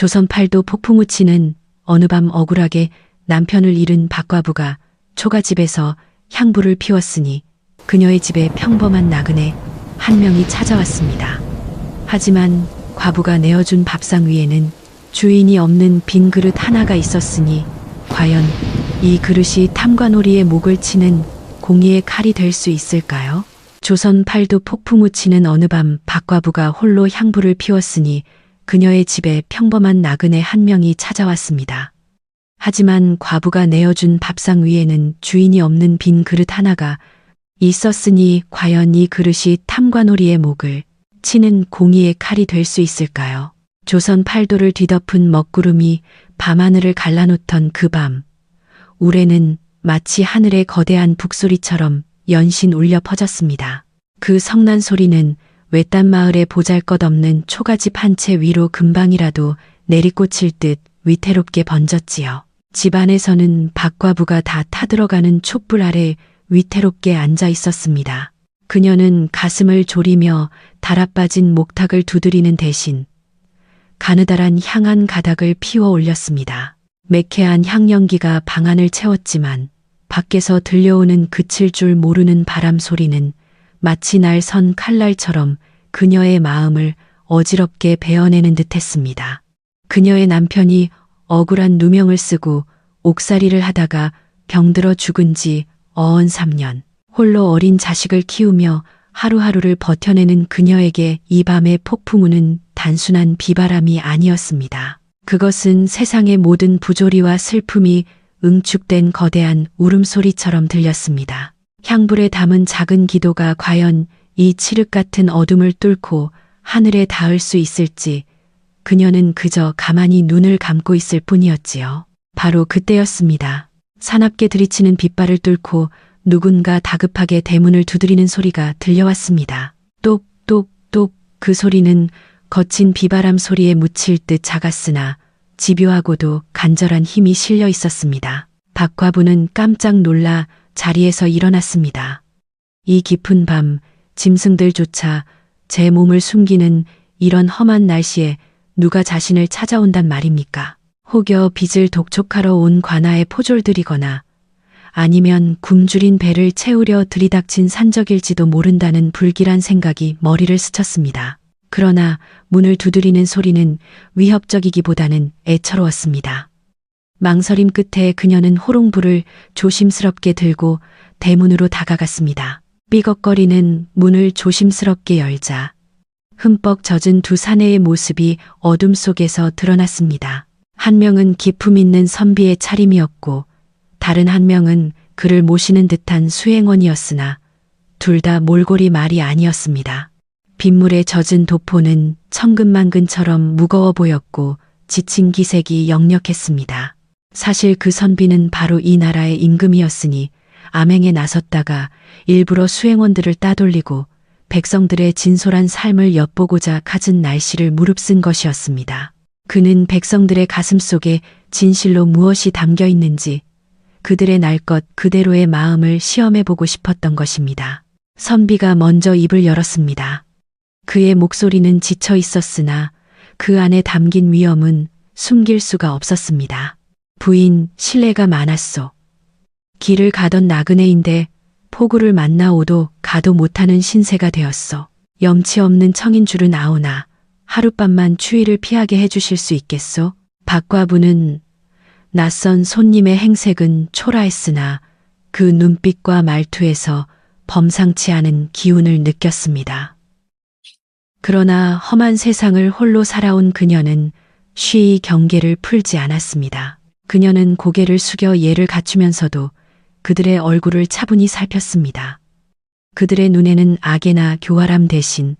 조선 팔도 폭풍우치는 어느 밤 억울하게 남편을 잃은 박과부가 초가집에서 향불을 피웠으니 그녀의 집에 평범한 나그네 한 명이 찾아왔습니다. 하지만 과부가 내어준 밥상 위에는 주인이 없는 빈 그릇 하나가 있었으니 과연 이 그릇이 탐관오리의 목을 치는 공의의 칼이 될 수 있을까요? 조선 팔도 폭풍우치는 어느 밤 박과부가 홀로 향불을 피웠으니 그녀의 집에 평범한 나그네 한 명이 찾아왔습니다. 하지만 과부가 내어준 밥상 위에는 주인이 없는 빈 그릇 하나가 있었으니 과연 이 그릇이 탐관오리의 목을 치는 공의의 칼이 될 수 있을까요? 조선 팔도를 뒤덮은 먹구름이 밤하늘을 갈라놓던 그 밤, 울에는 마치 하늘의 거대한 북소리처럼 연신 울려 퍼졌습니다. 그 성난 소리는 외딴 마을의 보잘것없는 초가집 한 채 위로 금방이라도 내리꽂힐 듯 위태롭게 번졌지요. 집안에서는 박과부가 다 타들어가는 촛불 아래 위태롭게 앉아 있었습니다. 그녀는 가슴을 졸이며 달아빠진 목탁을 두드리는 대신 가느다란 향 한 가닥을 피워 올렸습니다. 매캐한 향연기가 방안을 채웠지만 밖에서 들려오는 그칠 줄 모르는 바람 소리는 마치 날 선 칼날처럼 그녀의 마음을 어지럽게 베어내는 듯했습니다. 그녀의 남편이 억울한 누명을 쓰고 옥살이를 하다가 병들어 죽은 지 어언 3년. 홀로 어린 자식을 키우며 하루하루를 버텨내는 그녀에게 이 밤의 폭풍우는 단순한 비바람이 아니었습니다. 그것은 세상의 모든 부조리와 슬픔이 응축된 거대한 울음소리처럼 들렸습니다. 향불에 담은 작은 기도가 과연 이 칠흑 같은 어둠을 뚫고 하늘에 닿을 수 있을지 그녀는 그저 가만히 눈을 감고 있을 뿐이었지요. 바로 그때였습니다. 사납게 들이치는 빗발을 뚫고 누군가 다급하게 대문을 두드리는 소리가 들려왔습니다. 똑똑똑. 그 소리는 거친 비바람 소리에 묻힐 듯 작았으나 집요하고도 간절한 힘이 실려 있었습니다. 박과부는 깜짝 놀라 자리에서 일어났습니다. 이 깊은 밤 짐승들조차 제 몸을 숨기는 이런 험한 날씨에 누가 자신을 찾아온단 말입니까? 혹여 빚을 독촉하러 온 관아에 포졸들이거나 아니면 굶주린 배를 채우려 들이닥친 산적일지도 모른다는 불길한 생각이 머리를 스쳤습니다. 그러나 문을 두드리는 소리는 위협적이기보다는 애처로웠습니다. 망설임 끝에 그녀는 호롱불을 조심스럽게 들고 대문으로 다가갔습니다. 삐걱거리는 문을 조심스럽게 열자 흠뻑 젖은 두 사내의 모습이 어둠 속에서 드러났습니다. 한 명은 기품 있는 선비의 차림이었고 다른 한 명은 그를 모시는 듯한 수행원이었으나 둘 다 몰골이 말이 아니었습니다. 빗물에 젖은 도포는 천근만근처럼 무거워 보였고 지친 기색이 역력했습니다. 사실 그 선비는 바로 이 나라의 임금이었으니 암행에 나섰다가 일부러 수행원들을 따돌리고 백성들의 진솔한 삶을 엿보고자 갖은 날씨를 무릅쓴 것이었습니다. 그는 백성들의 가슴 속에 진실로 무엇이 담겨 있는지 그들의 날 것 그대로의 마음을 시험해보고 싶었던 것입니다. 선비가 먼저 입을 열었습니다. 그의 목소리는 지쳐 있었으나 그 안에 담긴 위험은 숨길 수가 없었습니다. 부인, 실례가 많았소. 길을 가던 나그네인데 폭우를 만나오도 가도 못하는 신세가 되었소. 염치 없는 청인 줄은 아오나 하룻밤만 추위를 피하게 해주실 수 있겠소? 박과부는 낯선 손님의 행색은 초라했으나 그 눈빛과 말투에서 범상치 않은 기운을 느꼈습니다. 그러나 험한 세상을 홀로 살아온 그녀는 쉬이 경계를 풀지 않았습니다. 그녀는 고개를 숙여 예를 갖추면서도 그들의 얼굴을 차분히 살폈습니다. 그들의 눈에는 악의나 교활함 대신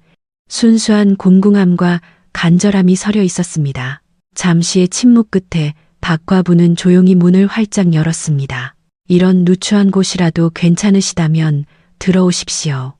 순수한 곤궁함과 간절함이 서려 있었습니다. 잠시의 침묵 끝에 박과부는 조용히 문을 활짝 열었습니다. 이런 누추한 곳이라도 괜찮으시다면 들어오십시오.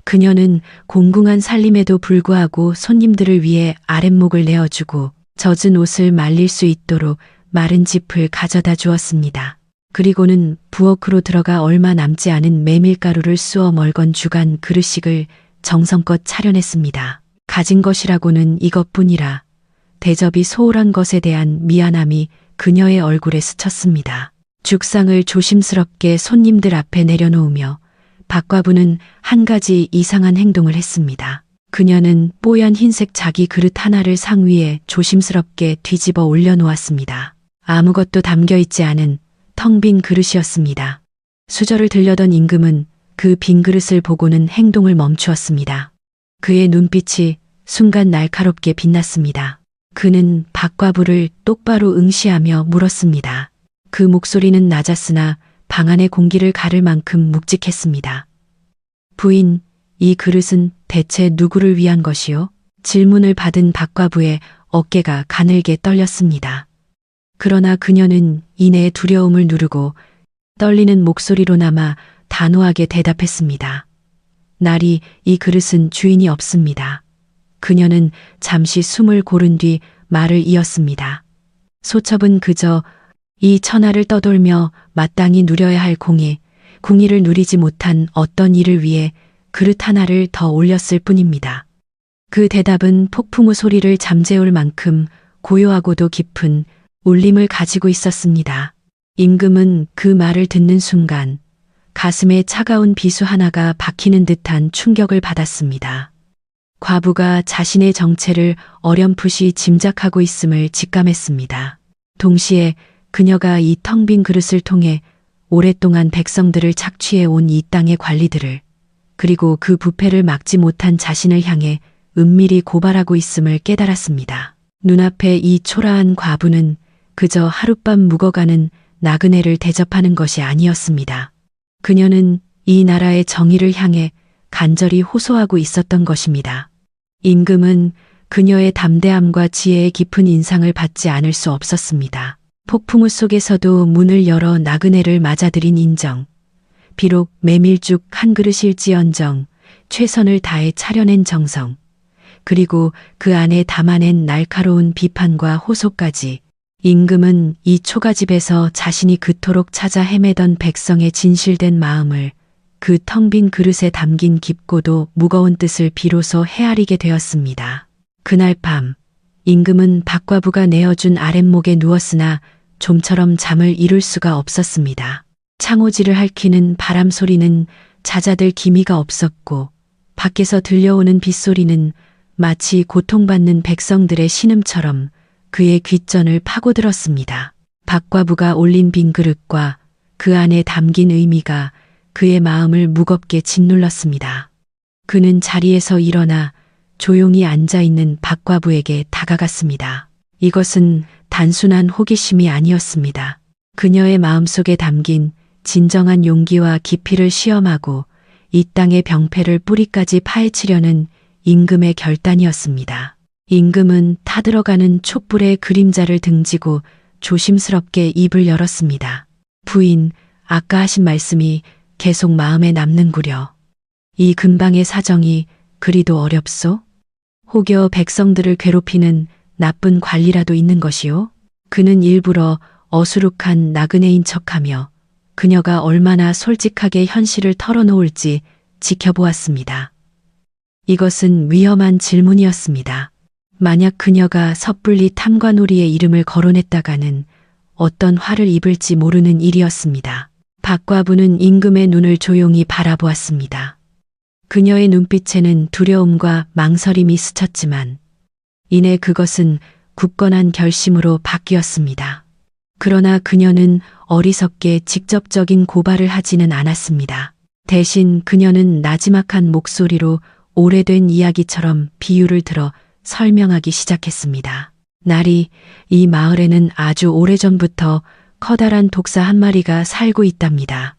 그녀는 공궁한 살림에도 불구하고 손님들을 위해 아랫목을 내어주고 젖은 옷을 말릴 수 있도록 마른 짚을 가져다 주었습니다. 그리고는 부엌으로 들어가 얼마 남지 않은 메밀가루를 쑤어 멀건 주간 그릇씩을 정성껏 차려냈습니다. 가진 것이라고는 이것뿐이라 대접이 소홀한 것에 대한 미안함이 그녀의 얼굴에 스쳤습니다. 죽상을 조심스럽게 손님들 앞에 내려놓으며 박과부는 한 가지 이상한 행동을 했습니다. 그녀는 뽀얀 흰색 자기 그릇 하나를 상 위에 조심스럽게 뒤집어 올려놓았습니다. 아무것도 담겨 있지 않은 텅 빈 그릇이었습니다. 수저를 들려던 임금은 그 빈 그릇을 보고는 행동을 멈추었습니다. 그의 눈빛이 순간 날카롭게 빛났습니다. 그는 박과부를 똑바로 응시하며 물었습니다. 그 목소리는 낮았으나 방 안의 공기를 가를 만큼 묵직했습니다. 부인, 이 그릇은 대체 누구를 위한 것이요? 질문을 받은 박과부의 어깨가 가늘게 떨렸습니다. 그러나 그녀는 이내의 두려움을 누르고 떨리는 목소리로나마 단호하게 대답했습니다. 나리, 이 그릇은 주인이 없습니다. 그녀는 잠시 숨을 고른 뒤 말을 이었습니다. 소첩은 그저 이 천하를 떠돌며 마땅히 누려야 할 공의를 누리지 못한 어떤 일을 위해 그릇 하나를 더 올렸을 뿐입니다. 그 대답은 폭풍우 소리를 잠재울 만큼 고요하고도 깊은 울림을 가지고 있었습니다. 임금은 그 말을 듣는 순간 가슴에 차가운 비수 하나가 박히는 듯한 충격을 받았습니다. 과부가 자신의 정체를 어렴풋이 짐작하고 있음을 직감했습니다. 동시에 그녀가 이 텅 빈 그릇을 통해 오랫동안 백성들을 착취해 온 이 땅의 관리들을, 그리고 그 부패를 막지 못한 자신을 향해 은밀히 고발하고 있음을 깨달았습니다. 눈앞에 이 초라한 과부는 그저 하룻밤 묵어가는 나그네를 대접하는 것이 아니었습니다. 그녀는 이 나라의 정의를 향해 간절히 호소하고 있었던 것입니다. 임금은 그녀의 담대함과 지혜의 깊은 인상을 받지 않을 수 없었습니다. 폭풍우 속에서도 문을 열어 나그네를 맞아들인 인정. 비록 메밀죽 한 그릇일지언정 최선을 다해 차려낸 정성. 그리고 그 안에 담아낸 날카로운 비판과 호소까지. 임금은 이 초가집에서 자신이 그토록 찾아 헤매던 백성의 진실된 마음을, 그 텅 빈 그릇에 담긴 깊고도 무거운 뜻을 비로소 헤아리게 되었습니다. 그날 밤 임금은 박과부가 내어준 아랫목에 누웠으나 좀처럼 잠을 이룰 수가 없었습니다. 창호지를 핥히는 바람 소리는 잦아들 기미가 없었고 밖에서 들려오는 빗소리는 마치 고통받는 백성들의 신음처럼 그의 귓전을 파고들었습니다. 박과부가 올린 빈 그릇과 그 안에 담긴 의미가 그의 마음을 무겁게 짓눌렀습니다. 그는 자리에서 일어나 조용히 앉아있는 박과부에게 다가갔습니다. 이것은 단순한 호기심이 아니었습니다. 그녀의 마음속에 담긴 진정한 용기와 깊이를 시험하고 이 땅의 병폐를 뿌리까지 파헤치려는 임금의 결단이었습니다. 임금은 타들어가는 촛불의 그림자를 등지고 조심스럽게 입을 열었습니다. 부인, 아까 하신 말씀이 계속 마음에 남는구려. 이 근방의 사정이 그리도 어렵소? 혹여 백성들을 괴롭히는 나쁜 관리라도 있는 것이요? 그는 일부러 어수룩한 나그네인 척하며 그녀가 얼마나 솔직하게 현실을 털어놓을지 지켜보았습니다. 이것은 위험한 질문이었습니다. 만약 그녀가 섣불리 탐관오리의 이름을 거론했다가는 어떤 화를 입을지 모르는 일이었습니다. 박과부는 임금의 눈을 조용히 바라보았습니다. 그녀의 눈빛에는 두려움과 망설임이 스쳤지만 이내 그것은 굳건한 결심으로 바뀌었습니다. 그러나 그녀는 어리석게 직접적인 고발을 하지는 않았습니다. 대신 그녀는 나지막한 목소리로 오래된 이야기처럼 비유를 들어 설명하기 시작했습니다. 나리, 이 마을에는 아주 오래전부터 커다란 독사 한 마리가 살고 있답니다.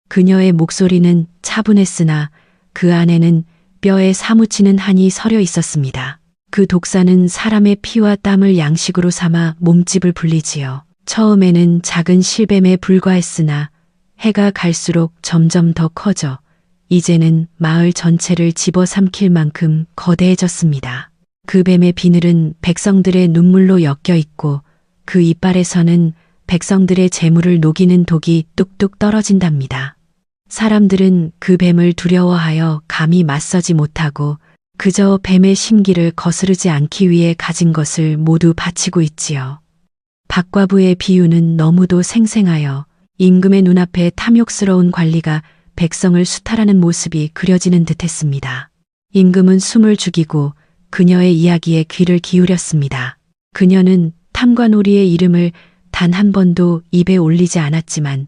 그녀의 목소리는 차분했으나 그 안에는 뼈에 사무치는 한이 서려 있었습니다. 그 독사는 사람의 피와 땀을 양식으로 삼아 몸집을 불리지요. 처음에는 작은 실뱀에 불과했으나 해가 갈수록 점점 더 커져 이제는 마을 전체를 집어삼킬 만큼 거대해졌습니다. 그 뱀의 비늘은 백성들의 눈물로 엮여 있고 그 이빨에서는 백성들의 재물을 녹이는 독이 뚝뚝 떨어진답니다. 사람들은 그 뱀을 두려워하여 감히 맞서지 못하고 그저 뱀의 심기를 거스르지 않기 위해 가진 것을 모두 바치고 있지요. 박과부의 비유는 너무도 생생하여 임금의 눈앞에 탐욕스러운 관리가 백성을 수탈하는 모습이 그려지는 듯했습니다. 임금은 숨을 죽이고 그녀의 이야기에 귀를 기울였습니다. 그녀는 탐관오리의 이름을 단 한 번도 입에 올리지 않았지만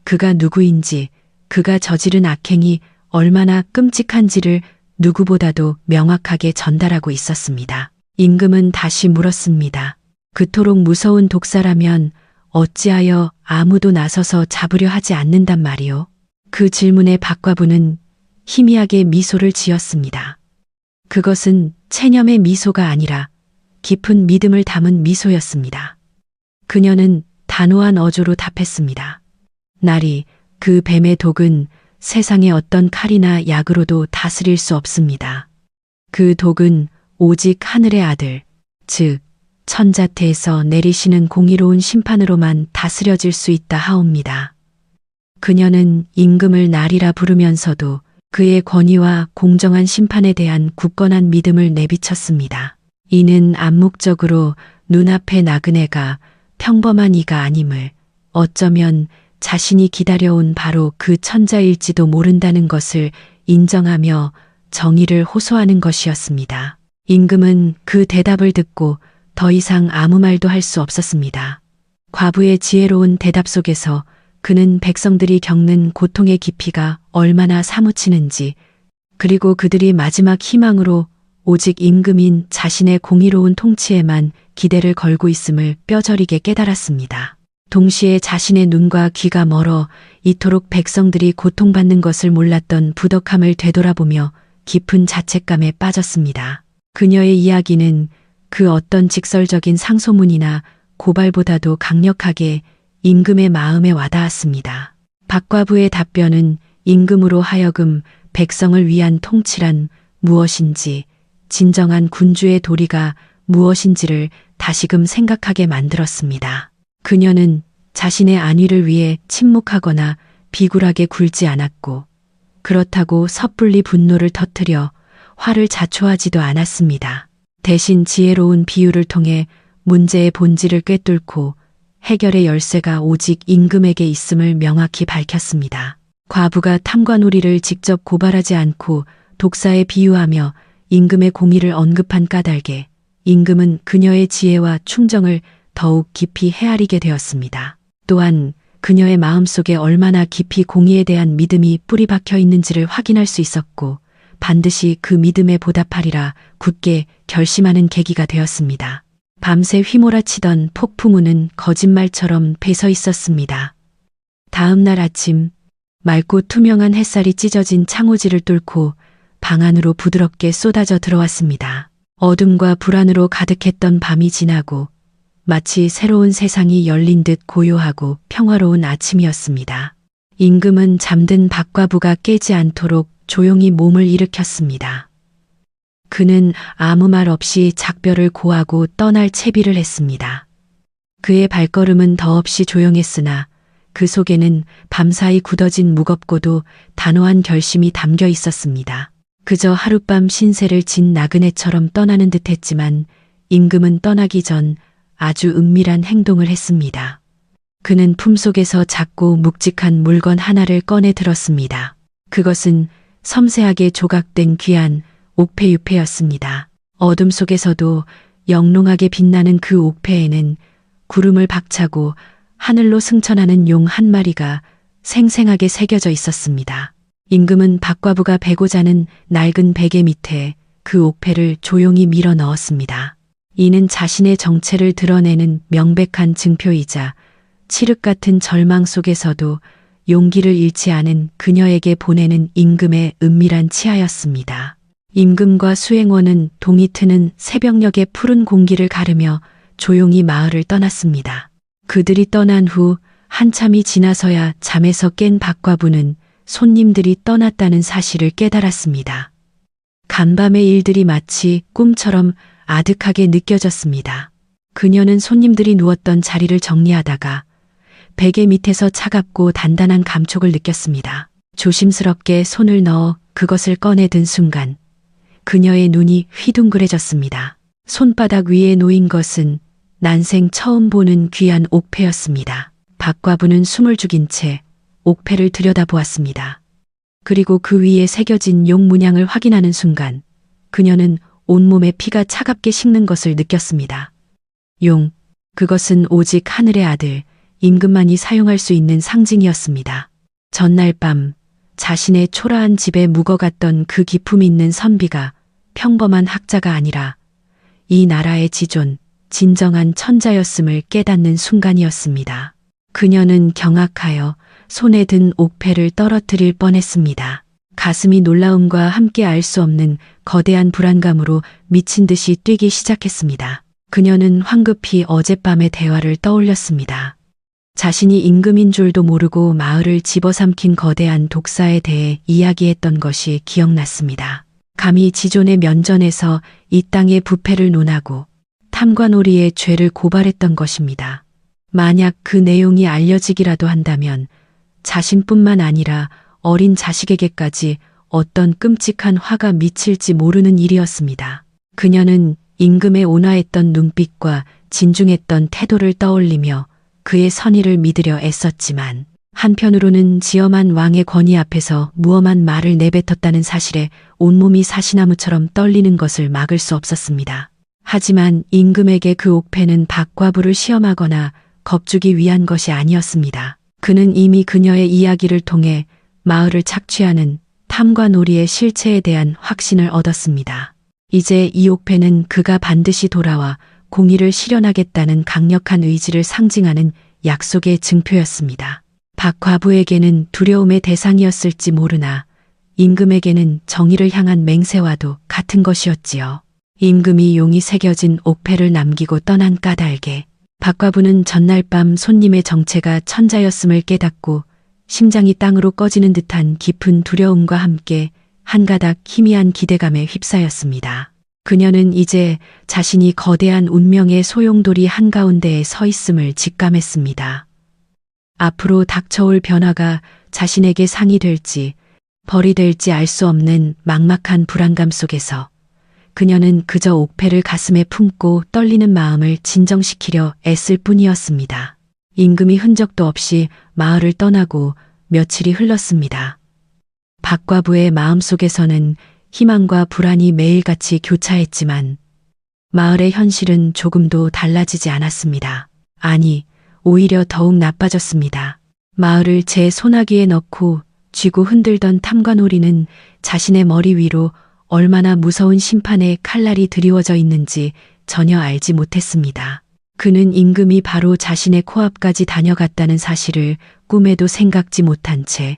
그가 누구인지, 그가 저지른 악행이 얼마나 끔찍한지를 누구보다도 명확하게 전달하고 있었습니다. 임금은 다시 물었습니다. 그토록 무서운 독사라면 어찌하여 아무도 나서서 잡으려 하지 않는단 말이오? 그 질문에 박과부는 희미하게 미소를 지었습니다. 그것은 체념의 미소가 아니라 깊은 믿음을 담은 미소였습니다. 그녀는 단호한 어조로 답했습니다. 나리, 그 뱀의 독은 세상의 어떤 칼이나 약으로도 다스릴 수 없습니다. 그 독은 오직 하늘의 아들, 즉 천자태에서 내리시는 공의로운 심판으로만 다스려질 수 있다 하옵니다. 그녀는 임금을 나리라 부르면서도 그의 권위와 공정한 심판에 대한 굳건한 믿음을 내비쳤습니다. 이는 암묵적으로 눈앞의 나그네가 평범한 이가 아님을, 어쩌면 자신이 기다려온 바로 그 천자일지도 모른다는 것을 인정하며 정의를 호소하는 것이었습니다. 임금은 그 대답을 듣고 더 이상 아무 말도 할 수 없었습니다. 과부의 지혜로운 대답 속에서 그는 백성들이 겪는 고통의 깊이가 얼마나 사무치는지, 그리고 그들이 마지막 희망으로 오직 임금인 자신의 공의로운 통치에만 기대를 걸고 있음을 뼈저리게 깨달았습니다. 동시에 자신의 눈과 귀가 멀어 이토록 백성들이 고통받는 것을 몰랐던 부덕함을 되돌아보며 깊은 자책감에 빠졌습니다. 그녀의 이야기는 그 어떤 직설적인 상소문이나 고발보다도 강력하게 임금의 마음에 와닿았습니다. 박과부의 답변은 임금으로 하여금 백성을 위한 통치란 무엇인지, 진정한 군주의 도리가 무엇인지를 다시금 생각하게 만들었습니다. 그녀는 자신의 안위를 위해 침묵하거나 비굴하게 굴지 않았고, 그렇다고 섣불리 분노를 터뜨려 화를 자초하지도 않았습니다. 대신 지혜로운 비유를 통해 문제의 본질을 꿰뚫고 해결의 열쇠가 오직 임금에게 있음을 명확히 밝혔습니다. 과부가 탐관오리를 직접 고발하지 않고 독사에 비유하며 임금의 공의를 언급한 까닭에 임금은 그녀의 지혜와 충정을 더욱 깊이 헤아리게 되었습니다. 또한 그녀의 마음속에 얼마나 깊이 공의에 대한 믿음이 뿌리 박혀 있는지를 확인할 수 있었고, 반드시 그 믿음에 보답하리라 굳게 결심하는 계기가 되었습니다. 밤새 휘몰아치던 폭풍우는 거짓말처럼 배서 있었습니다. 다음 날 아침, 맑고 투명한 햇살이 찢어진 창호지를 뚫고 방 안으로 부드럽게 쏟아져 들어왔습니다. 어둠과 불안으로 가득했던 밤이 지나고 마치 새로운 세상이 열린 듯 고요하고 평화로운 아침이었습니다. 임금은 잠든 박과부가 깨지 않도록 조용히 몸을 일으켰습니다. 그는 아무 말 없이 작별을 고하고 떠날 채비를 했습니다. 그의 발걸음은 더없이 조용했으나 그 속에는 밤사이 굳어진 무겁고도 단호한 결심이 담겨 있었습니다. 그저 하룻밤 신세를 진 나그네처럼 떠나는 듯했지만 임금은 떠나기 전 아주 은밀한 행동을 했습니다. 그는 품속에서 작고 묵직한 물건 하나를 꺼내 들었습니다. 그것은 섬세하게 조각된 귀한 옥패유패였습니다. 어둠 속에서도 영롱하게 빛나는 그 옥패에는 구름을 박차고 하늘로 승천하는 용 한 마리가 생생하게 새겨져 있었습니다. 임금은 박과부가 베고 자는 낡은 베개 밑에 그 옥패를 조용히 밀어 넣었습니다. 이는 자신의 정체를 드러내는 명백한 증표이자 칠흑 같은 절망 속에서도 용기를 잃지 않은 그녀에게 보내는 임금의 은밀한 치하였습니다. 임금과 수행원은 동이 트는 새벽녘의 푸른 공기를 가르며 조용히 마을을 떠났습니다. 그들이 떠난 후 한참이 지나서야 잠에서 깬 박과부는 손님들이 떠났다는 사실을 깨달았습니다. 간밤의 일들이 마치 꿈처럼 아득하게 느껴졌습니다. 그녀는 손님들이 누웠던 자리를 정리하다가 베개 밑에서 차갑고 단단한 감촉을 느꼈습니다. 조심스럽게 손을 넣어 그것을 꺼내든 순간 그녀의 눈이 휘둥그레졌습니다. 손바닥 위에 놓인 것은 난생 처음 보는 귀한 옥패였습니다. 박과부는 숨을 죽인 채 옥패를 들여다보았습니다. 그리고 그 위에 새겨진 용 문양을 확인하는 순간 그녀는 온몸에 피가 차갑게 식는 것을 느꼈습니다. 용, 그것은 오직 하늘의 아들 임금만이 사용할 수 있는 상징이었습니다. 전날 밤 자신의 초라한 집에 묵어갔던 그 기품 있는 선비가 평범한 학자가 아니라 이 나라의 지존, 진정한 천자였음을 깨닫는 순간이었습니다. 그녀는 경악하여 손에 든 옥패를 떨어뜨릴 뻔했습니다. 가슴이 놀라움과 함께 알 수 없는 거대한 불안감으로 미친 듯이 뛰기 시작했습니다. 그녀는 황급히 어젯밤의 대화를 떠올렸습니다. 자신이 임금인 줄도 모르고 마을을 집어삼킨 거대한 독사에 대해 이야기했던 것이 기억났습니다. 감히 지존의 면전에서 이 땅의 부패를 논하고 탐관오리의 죄를 고발했던 것입니다. 만약 그 내용이 알려지기라도 한다면 자신뿐만 아니라 어린 자식에게까지 어떤 끔찍한 화가 미칠지 모르는 일이었습니다. 그녀는 임금의 온화했던 눈빛과 진중했던 태도를 떠올리며 그의 선의를 믿으려 애썼지만 한편으로는 지엄한 왕의 권위 앞에서 무엄한 말을 내뱉었다는 사실에 온몸이 사시나무처럼 떨리는 것을 막을 수 없었습니다. 하지만 임금에게 그 옥패는 박과부를 시험하거나 겁주기 위한 것이 아니었습니다. 그는 이미 그녀의 이야기를 통해 마을을 착취하는 탐관오리의 실체에 대한 확신을 얻었습니다. 이제 이 옥패는 그가 반드시 돌아와 공의를 실현하겠다는 강력한 의지를 상징하는 약속의 증표였습니다. 박과부에게는 두려움의 대상이었을지 모르나 임금에게는 정의를 향한 맹세와도 같은 것이었지요. 임금이 용이 새겨진 옥패를 남기고 떠난 까닭에 박과부는 전날 밤 손님의 정체가 천자였음을 깨닫고 심장이 땅으로 꺼지는 듯한 깊은 두려움과 함께 한 가닥 희미한 기대감에 휩싸였습니다. 그녀는 이제 자신이 거대한 운명의 소용돌이 한가운데에 서 있음을 직감했습니다. 앞으로 닥쳐올 변화가 자신에게 상이 될지 벌이 될지 알 수 없는 막막한 불안감 속에서 그녀는 그저 옥패를 가슴에 품고 떨리는 마음을 진정시키려 애쓸 뿐이었습니다. 임금이 흔적도 없이 마을을 떠나고 며칠이 흘렀습니다. 박과부의 마음속에서는 희망과 불안이 매일같이 교차했지만 마을의 현실은 조금도 달라지지 않았습니다. 아니, 오히려 더욱 나빠졌습니다. 마을을 제 소나기에 넣고 쥐고 흔들던 탐관오리는 자신의 머리 위로 얼마나 무서운 심판의 칼날이 드리워져 있는지 전혀 알지 못했습니다. 그는 임금이 바로 자신의 코앞까지 다녀갔다는 사실을 꿈에도 생각지 못한 채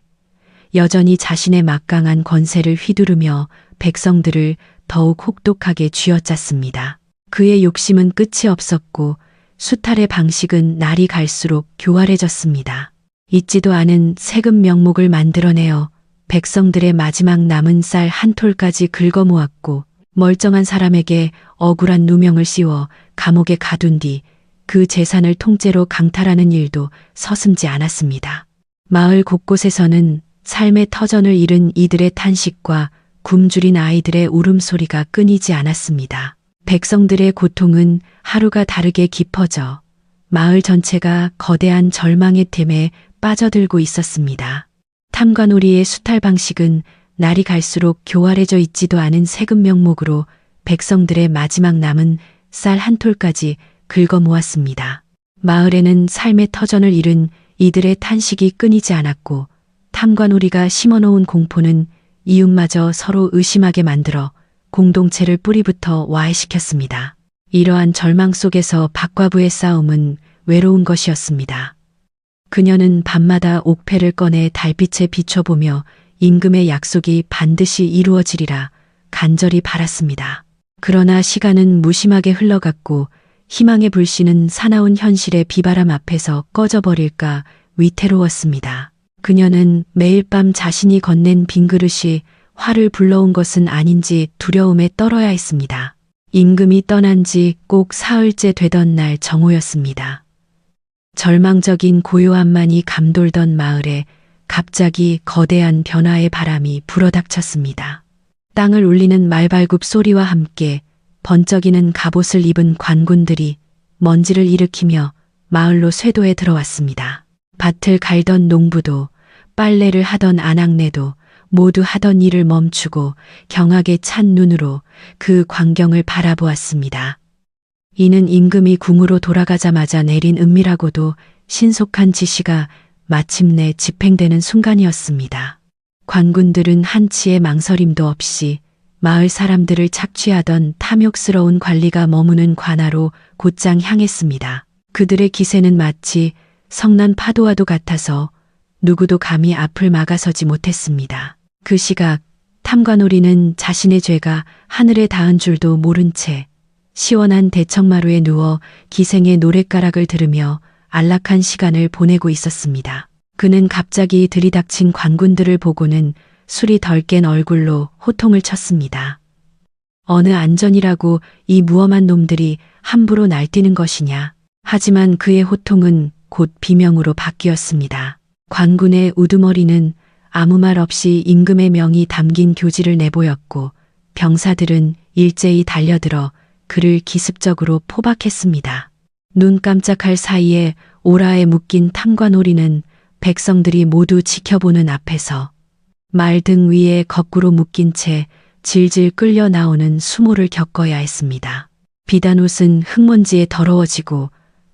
여전히 자신의 막강한 권세를 휘두르며 백성들을 더욱 혹독하게 쥐어짰습니다. 그의 욕심은 끝이 없었고 수탈의 방식은 날이 갈수록 교활해졌습니다. 잊지도 않은 세금 명목을 만들어내어 백성들의 마지막 남은 쌀 한 톨까지 긁어모았고 멀쩡한 사람에게 억울한 누명을 씌워 감옥에 가둔 뒤 그 재산을 통째로 강탈하는 일도 서슴지 않았습니다. 마을 곳곳에서는 삶의 터전을 잃은 이들의 탄식과 굶주린 아이들의 울음소리가 끊이지 않았습니다. 백성들의 고통은 하루가 다르게 깊어져 마을 전체가 거대한 절망의 틈에 빠져들고 있었습니다. 탐관오리의 수탈 방식은 날이 갈수록 교활해져 있지도 않은 세금 명목으로 백성들의 마지막 남은 쌀 한 톨까지 긁어 모았습니다. 마을에는 삶의 터전을 잃은 이들의 탄식이 끊이지 않았고 탐관오리가 심어놓은 공포는 이웃마저 서로 의심하게 만들어 공동체를 뿌리부터 와해시켰습니다. 이러한 절망 속에서 박과부의 싸움은 외로운 것이었습니다. 그녀는 밤마다 옥패를 꺼내 달빛에 비춰보며 임금의 약속이 반드시 이루어지리라 간절히 바랐습니다. 그러나 시간은 무심하게 흘러갔고 희망의 불씨는 사나운 현실의 비바람 앞에서 꺼져버릴까 위태로웠습니다. 그녀는 매일 밤 자신이 건넨 빈 그릇이 화를 불러온 것은 아닌지 두려움에 떨어야 했습니다. 임금이 떠난 지 꼭 사흘째 되던 날 정오였습니다. 절망적인 고요함만이 감돌던 마을에 갑자기 거대한 변화의 바람이 불어닥쳤습니다. 땅을 울리는 말발굽 소리와 함께 번쩍이는 갑옷을 입은 관군들이 먼지를 일으키며 마을로 쇄도에 들어왔습니다. 밭을 갈던 농부도 빨래를 하던 아낙네도 모두 하던 일을 멈추고 경악에 찬 눈으로 그 광경을 바라보았습니다. 이는 임금이 궁으로 돌아가자마자 내린 은밀하고도 신속한 지시가 마침내 집행되는 순간이었습니다. 관군들은 한치의 망설임도 없이 마을 사람들을 착취하던 탐욕스러운 관리가 머무는 관하로 곧장 향했습니다. 그들의 기세는 마치 성난 파도와도 같아서 누구도 감히 앞을 막아서지 못했습니다. 그 시각 탐관오리는 자신의 죄가 하늘에 닿은 줄도 모른 채 시원한 대청마루에 누워 기생의 노랫가락을 들으며 안락한 시간을 보내고 있었습니다. 그는 갑자기 들이닥친 관군들을 보고는 술이 덜 깬 얼굴로 호통을 쳤습니다. 어느 안전이라고 이 무엄한 놈들이 함부로 날뛰는 것이냐. 하지만 그의 호통은 곧 비명으로 바뀌었습니다. 관군의 우두머리는 아무 말 없이 임금의 명이 담긴 교지를 내보였고 병사들은 일제히 달려들어 그를 기습적으로 포박했습니다. 눈 깜짝할 사이에 오라에 묶인 탐관오리는 백성들이 모두 지켜보는 앞에서 말 등 위에 거꾸로 묶인 채 질질 끌려 나오는 수모를 겪어야 했습니다. 비단옷은 흙먼지에 더러워지고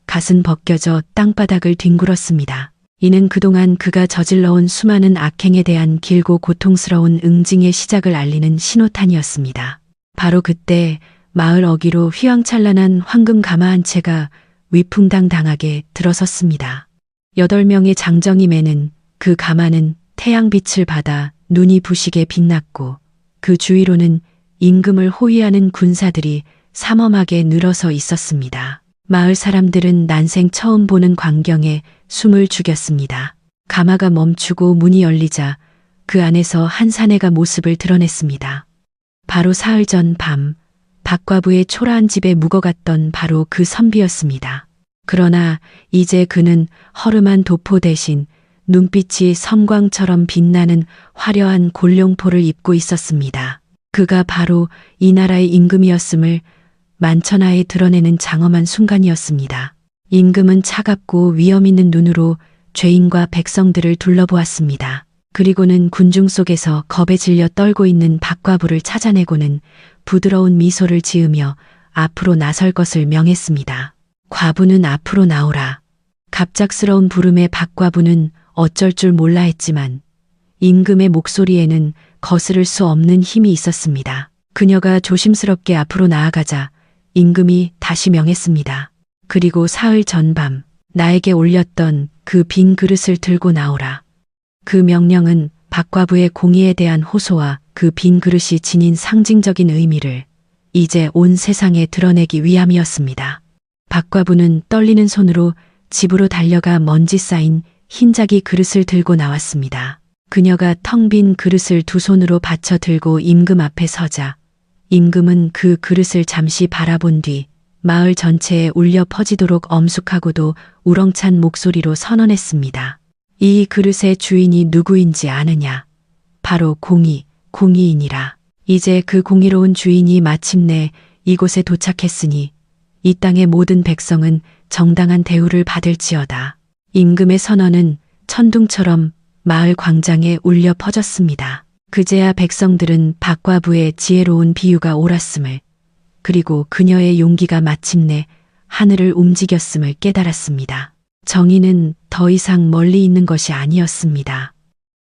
갓은 벗겨져 땅바닥을 뒹굴었습니다. 이는 그동안 그가 저질러온 수많은 악행에 대한 길고 고통스러운 응징의 시작을 알리는 신호탄이었습니다. 바로 그때 마을 어귀로 휘황찬란한 황금 가마 한 채가 위풍당당하게 들어섰습니다. 8명의 장정이 매는 그 가마는 태양빛을 받아 눈이 부시게 빛났고 그 주위로는 임금을 호위하는 군사들이 삼엄하게 늘어서 있었습니다. 마을 사람들은 난생 처음 보는 광경에 숨을 죽였습니다. 가마가 멈추고 문이 열리자 그 안에서 한 사내가 모습을 드러냈습니다. 바로 사흘 전 밤 박과부의 초라한 집에 묵어갔던 바로 그 선비였습니다. 그러나 이제 그는 허름한 도포 대신 눈빛이 섬광처럼 빛나는 화려한 골룡포를 입고 있었습니다. 그가 바로 이 나라의 임금이었음을 만천하에 드러내는 장엄한 순간이었습니다. 임금은 차갑고 위험 있는 눈으로 죄인과 백성들을 둘러보았습니다. 그리고는 군중 속에서 겁에 질려 떨고 있는 박과부를 찾아내고는 부드러운 미소를 지으며 앞으로 나설 것을 명했습니다. 과부는 앞으로 나오라. 갑작스러운 부름에 박과부는 어쩔 줄 몰라 했지만 임금의 목소리에는 거스를 수 없는 힘이 있었습니다. 그녀가 조심스럽게 앞으로 나아가자 임금이 다시 명했습니다. 그리고 사흘 전밤 나에게 올렸던 그 빈 그릇을 들고 나오라. 그 명령은 박과부의 공의에 대한 호소와 그 빈 그릇이 지닌 상징적인 의미를 이제 온 세상에 드러내기 위함이었습니다. 박과부는 떨리는 손으로 집으로 달려가 먼지 쌓인 흰자기 그릇을 들고 나왔습니다. 그녀가 텅 빈 그릇을 두 손으로 받쳐 들고 임금 앞에 서자 임금은 그 그릇을 잠시 바라본 뒤 마을 전체에 울려 퍼지도록 엄숙하고도 우렁찬 목소리로 선언했습니다. 이 그릇의 주인이 누구인지 아느냐? 바로 공의이니라. 이제 그 공의로운 주인이 마침내 이곳에 도착했으니 이 땅의 모든 백성은 정당한 대우를 받을지어다. 임금의 선언은 천둥처럼 마을 광장에 울려 퍼졌습니다. 그제야 백성들은 박과부의 지혜로운 비유가 옳았음을 그리고 그녀의 용기가 마침내 하늘을 움직였음을 깨달았습니다. 정의는 더 이상 멀리 있는 것이 아니었습니다.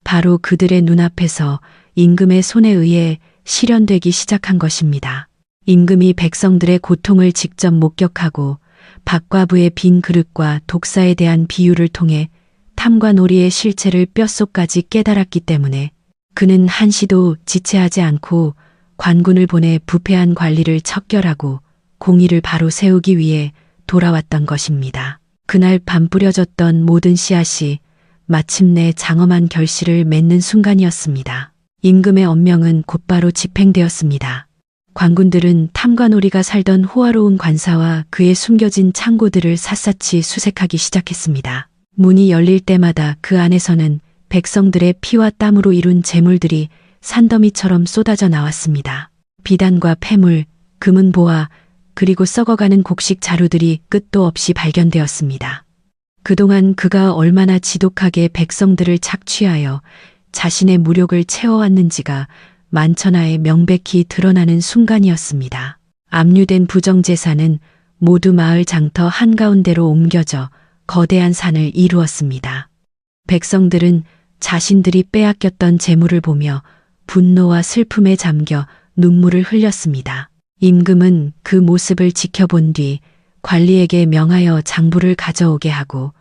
바로 그들의 눈앞에서 임금의 손에 의해 실현되기 시작한 것입니다. 임금이 백성들의 고통을 직접 목격하고 박과부의 빈 그릇과 독사에 대한 비유를 통해 탐과 놀이의 실체를 뼛속까지 깨달았기 때문에 그는 한시도 지체하지 않고 관군을 보내 부패한 관리를 척결하고 공의를 바로 세우기 위해 돌아왔던 것입니다. 그날 밤 뿌려졌던 모든 씨앗이 마침내 장엄한 결실을 맺는 순간이었습니다. 임금의 엄명은 곧바로 집행되었습니다. 관군들은 탐관오리가 살던 호화로운 관사와 그의 숨겨진 창고들을 샅샅이 수색하기 시작했습니다. 문이 열릴 때마다 그 안에서는 백성들의 피와 땀으로 이룬 재물들이 산더미처럼 쏟아져 나왔습니다. 비단과 폐물, 금은 보화, 그리고 썩어가는 곡식 자루들이 끝도 없이 발견되었습니다. 그동안 그가 얼마나 지독하게 백성들을 착취하여 자신의 무력을 채워왔는지가 만천하에 명백히 드러나는 순간이었습니다. 압류된 부정재산은 모두 마을 장터 한가운데로 옮겨져 거대한 산을 이루었습니다. 백성들은 자신들이 빼앗겼던 재물을 보며 분노와 슬픔에 잠겨 눈물을 흘렸습니다. 임금은 그 모습을 지켜본 뒤 관리에게 명하여 장부를 가져오게 하고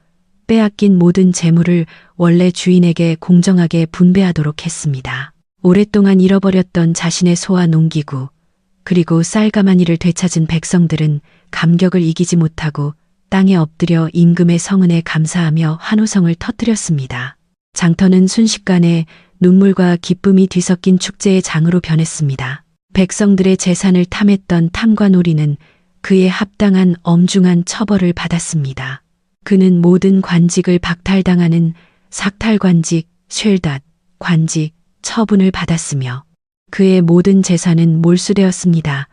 빼앗긴 모든 재물을 원래 주인에게 공정하게 분배하도록 했습니다. 오랫동안 잃어버렸던 자신의 소와 농기구, 그리고 쌀가마니를 되찾은 백성들은 감격을 이기지 못하고 땅에 엎드려 임금의 성은에 감사하며 환호성을 터뜨렸습니다. 장터는 순식간에 눈물과 기쁨이 뒤섞인 축제의 장으로 변했습니다. 백성들의 재산을 탐했던 탐관오리는 그에 합당한 엄중한 처벌을 받았습니다. 그는 모든 관직을 박탈당하는 삭탈관직, 쉘닷, 관직, 처분을 받았으며 그의 모든 재산은 몰수되었습니다.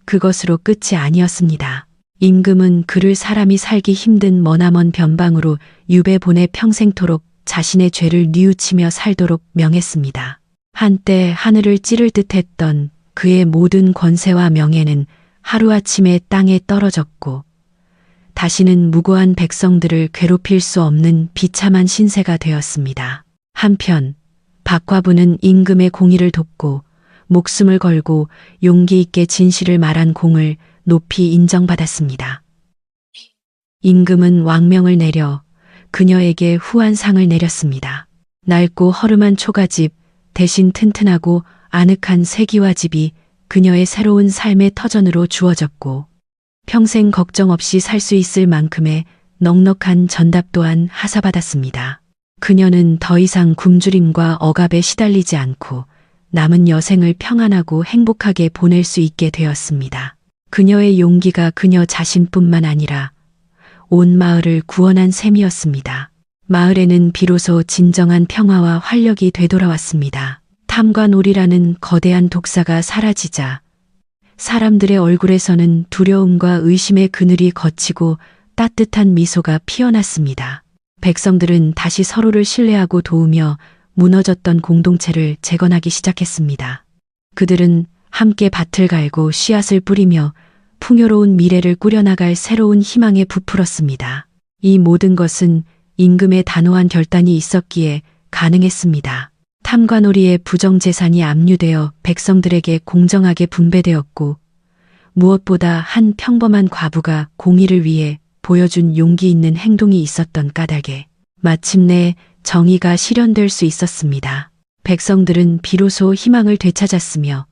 그것으로 끝이 아니었습니다. 임금은 그를 사람이 살기 힘든 머나먼 변방으로 유배 보내 평생토록 자신의 죄를 뉘우치며 살도록 명했습니다. 한때 하늘을 찌를 듯했던 그의 모든 권세와 명예는 하루아침에 땅에 떨어졌고 다시는 무고한 백성들을 괴롭힐 수 없는 비참한 신세가 되었습니다. 한편 박과부는 임금의 공의를 돕고 목숨을 걸고 용기 있게 진실을 말한 공을 높이 인정받았습니다. 임금은 왕명을 내려 그녀에게 후한상을 내렸습니다. 낡고 허름한 초가집 대신 튼튼하고 아늑한 세기와집이 그녀의 새로운 삶의 터전으로 주어졌고 평생 걱정 없이 살 수 있을 만큼의 넉넉한 전답 또한 하사받았습니다. 그녀는 더 이상 굶주림과 억압에 시달리지 않고 남은 여생을 평안하고 행복하게 보낼 수 있게 되었습니다. 그녀의 용기가 그녀 자신뿐만 아니라 온 마을을 구원한 셈이었습니다. 마을에는 비로소 진정한 평화와 활력이 되돌아왔습니다. 탐관오리라는 거대한 독사가 사라지자 사람들의 얼굴에서는 두려움과 의심의 그늘이 걷히고 따뜻한 미소가 피어났습니다. 백성들은 다시 서로를 신뢰하고 도우며 무너졌던 공동체를 재건하기 시작했습니다. 그들은 함께 밭을 갈고 씨앗을 뿌리며 풍요로운 미래를 꾸려나갈 새로운 희망에 부풀었습니다. 이 모든 것은 임금의 단호한 결단이 있었기에 가능했습니다. 탐관오리의 부정재산이 압류되어 백성들에게 공정하게 분배되었고 무엇보다 한 평범한 과부가 공의를 위해 보여준 용기 있는 행동이 있었던 까닭에 마침내 정의가 실현될 수 있었습니다. 백성들은 비로소 희망을 되찾았으며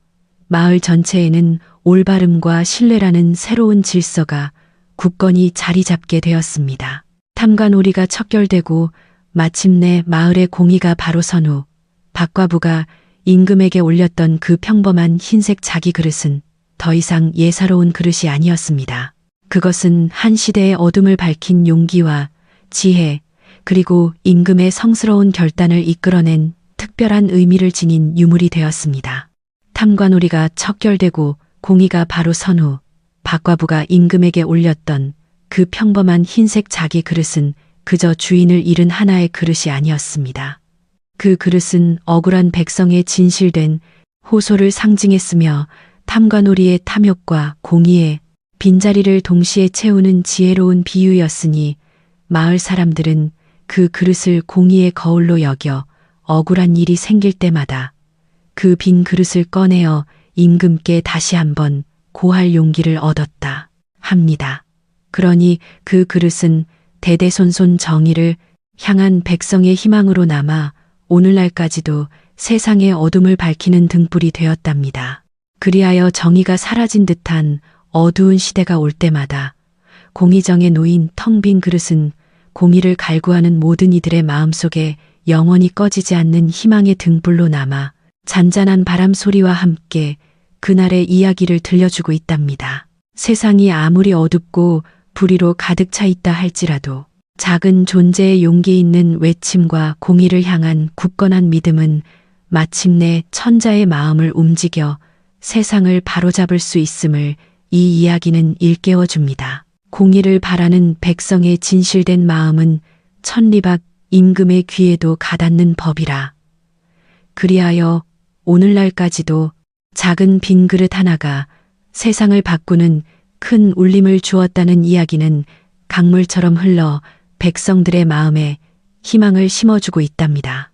마을 전체에는 올바름과 신뢰라는 새로운 질서가 굳건히 자리 잡게 되었습니다. 탐관오리가 척결되고 마침내 마을의 공의가 바로 선 후 박과부가 임금에게 올렸던 그 평범한 흰색 자기 그릇은 더 이상 예사로운 그릇이 아니었습니다. 그것은 한 시대의 어둠을 밝힌 용기와 지혜, 그리고 임금의 성스러운 결단을 이끌어낸 특별한 의미를 지닌 유물이 되었습니다. 탐관오리가 척결되고 공의가 바로 선 후 박과부가 임금에게 올렸던 그 평범한 흰색 자기 그릇은 그저 주인을 잃은 하나의 그릇이 아니었습니다. 그 그릇은 억울한 백성의 진실된 호소를 상징했으며 탐관오리의 탐욕과 공의의 빈자리를 동시에 채우는 지혜로운 비유였으니 마을 사람들은 그 그릇을 공의의 거울로 여겨 억울한 일이 생길 때마다 그 빈 그릇을 꺼내어 임금께 다시 한번 고할 용기를 얻었다 합니다. 그러니 그 그릇은 대대손손 정의를 향한 백성의 희망으로 남아 오늘날까지도 세상의 어둠을 밝히는 등불이 되었답니다. 그리하여 정의가 사라진 듯한 어두운 시대가 올 때마다 공의정에 놓인 텅 빈 그릇은 공의를 갈구하는 모든 이들의 마음속에 영원히 꺼지지 않는 희망의 등불로 남아 잔잔한 바람 소리와 함께 그날의 이야기를 들려주고 있답니다. 세상이 아무리 어둡고 불의로 가득 차 있다 할지라도 작은 존재의 용기 있는 외침과 공의를 향한 굳건한 믿음은 마침내 천자의 마음을 움직여 세상을 바로잡을 수 있음을 이 이야기는 일깨워 줍니다. 공의를 바라는 백성의 진실된 마음은 천리박 임금의 귀에도 가닿는 법이라. 그리하여 오늘날까지도 작은 빈 그릇 하나가 세상을 바꾸는 큰 울림을 주었다는 이야기는 강물처럼 흘러 백성들의 마음에 희망을 심어주고 있답니다.